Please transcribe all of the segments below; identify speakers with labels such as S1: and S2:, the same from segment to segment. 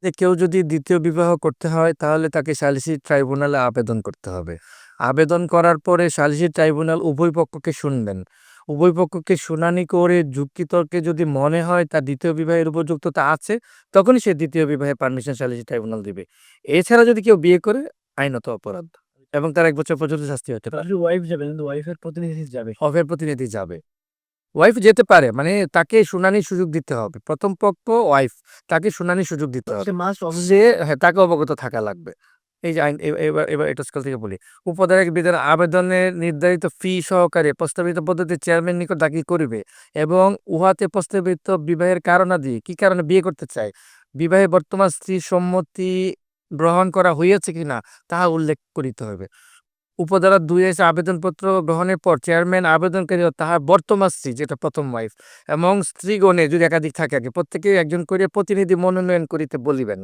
S1: যে কেউ যদি দ্বিতীয় বিবাহ করতে হয় তাহলে তাকে সালিসি ট্রাইব্যুনালে আবেদন করতে হবে। আবেদন করার পরে সালিসি ট্রাইব্যুনাল উভয় পক্ষকে শুনবেন। উভয় পক্ষকে শুনানি করে যুক্তিতর্কে যদি মনে হয় তার দ্বিতীয় বিবাহের উপযুক্ততা আছে, তখনই সে দ্বিতীয় বিবাহে পারমিশন সালিসি ট্রাইব্যুনাল দিবে। এছাড়া যদি কেউ বিয়ে করে, আইনত অপরাধ এবং তার 1 বছর পর্যন্ত শাস্তি হতে পারে।
S2: ওয়াইফ যাবে কিন্তু ওয়াইফের প্রতিনিধি যাবে।
S1: হবের প্রতিনিধি যাবে। ওয়াইফ যেতে পারে, মানে তাকে শুনানির সুযোগ দিতে হবে। প্রথম পক্ষ ওয়াইফ, তাকে শুনানির সুযোগ দিতে হবে।
S2: সে মাস্ট
S1: সে হ্যাঁ, তাকে অবগত থাকা লাগবে। এই যে আইন এবার এবার এটা স্কেল থেকে বলি। উপধারা ১ বিধান আবেদনের নির্ধারিত ফি সহকারে প্রস্তাবিত পদ্ধতি চেয়ারম্যান নিকট দাখিল করিবে এবং উহাতে প্রস্তাবিত বিবাহের কারণাদি, কি কারণে বিয়ে করতে চায়, বিবাহে বর্তমান স্ত্রীর সম্মতি গ্রহণ করা হইয়াছে কিনা তাহা উল্লেখ করিতে হবে। উপধারা ২ এসে আবেদনপত্র গ্রহণের পর চেয়ারম্যান আবেদনকারী ও তাহার বর্তমান স্ত্রী, যেটা প্রথম ওয়াইফ, এবং স্ত্রীগণে যদি একাধিক থাকে আগে, প্রত্যেকে একজন করে প্রতিনিধি মনোনয়ন করিতে বলিবেন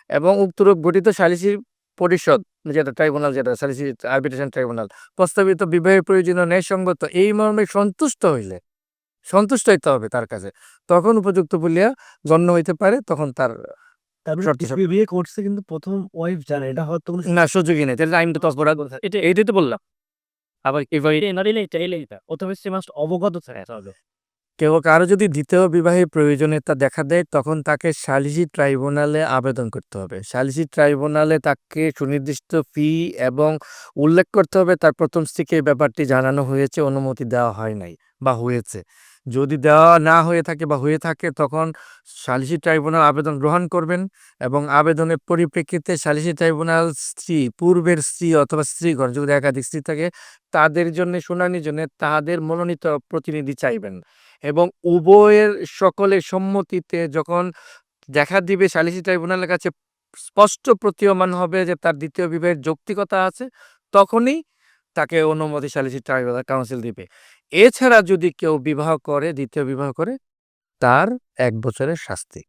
S1: এবং উক্তরূপ গঠিত সালিসি পরিষদ, যেটা ট্রাইব্যুনাল, যেটা সালিসি আরবিট্রেশন ট্রাইব্যুনাল, প্রস্তাবিত বিবাহের প্রয়োজনীয় ন্যায়সঙ্গত এই মর্মে সন্তুষ্ট হইলে, সন্তুষ্ট হইতে হবে তার কাছে, তখন উপযুক্ত বলিয়া গণ্য হইতে পারে। তখন তার
S2: তারপরে
S1: শর্ত
S2: বিয়ে করছে কিন্তু প্রথম ওয়াইফ জানে, এটা হয়তো কোনো
S1: না সুযোগই নেই, তাহলে আইনগত অপরাধ। এইটাই তো বললাম। আবার এবার
S2: এটা অথবা সে মাস্ট অবগত থাকতে হবে।
S1: কেউ কারো যদি দ্বিতীয় বিবাহের প্রয়োজনীয়তা দেখা দেয় তখন তাকে সালিসি ট্রাইব্যুনালে আবেদন করতে হবে। সালিসি ট্রাইব্যুনালে তাকে সুনির্দিষ্ট ফি এবং উল্লেখ করতে হবে তার প্রথম স্ত্রীকে এই ব্যাপারটি জানানো হয়েছে, অনুমতি দেওয়া হয় নাই বা হয়েছে। যদি দেওয়া না হয়ে থাকে বা হয়ে থাকে তখন সালিসি ট্রাইব্যুনাল আবেদন গ্রহণ করবেন এবং আবেদনের পরিপ্রেক্ষিতে সালিসি ট্রাইব্যুনাল স্ত্রী, পূর্বের স্ত্রী অথবা স্ত্রীগণ যদি একাধিক স্ত্রী থাকে, তাদের জন্য শুনানির জন্য তাদের মনোনীত প্রতিনিধি চাইবেন এবং উভয়ের সকলের সম্মতিতে যখন দেখা দিবে, সালিসি ট্রাইব্যুনালের কাছে স্পষ্ট প্রতীয়মান হবে যে তার দ্বিতীয় বিবাহের যৌক্তিকতা আছে, তখনই তাকে অনুমতি সালিসি ট্রাইব্যুনাল কাউন্সিল দিবে। এছাড়া যদি কেউ বিবাহ করে, দ্বিতীয় বিবাহ করে, তার 1 বছরের শাস্তি।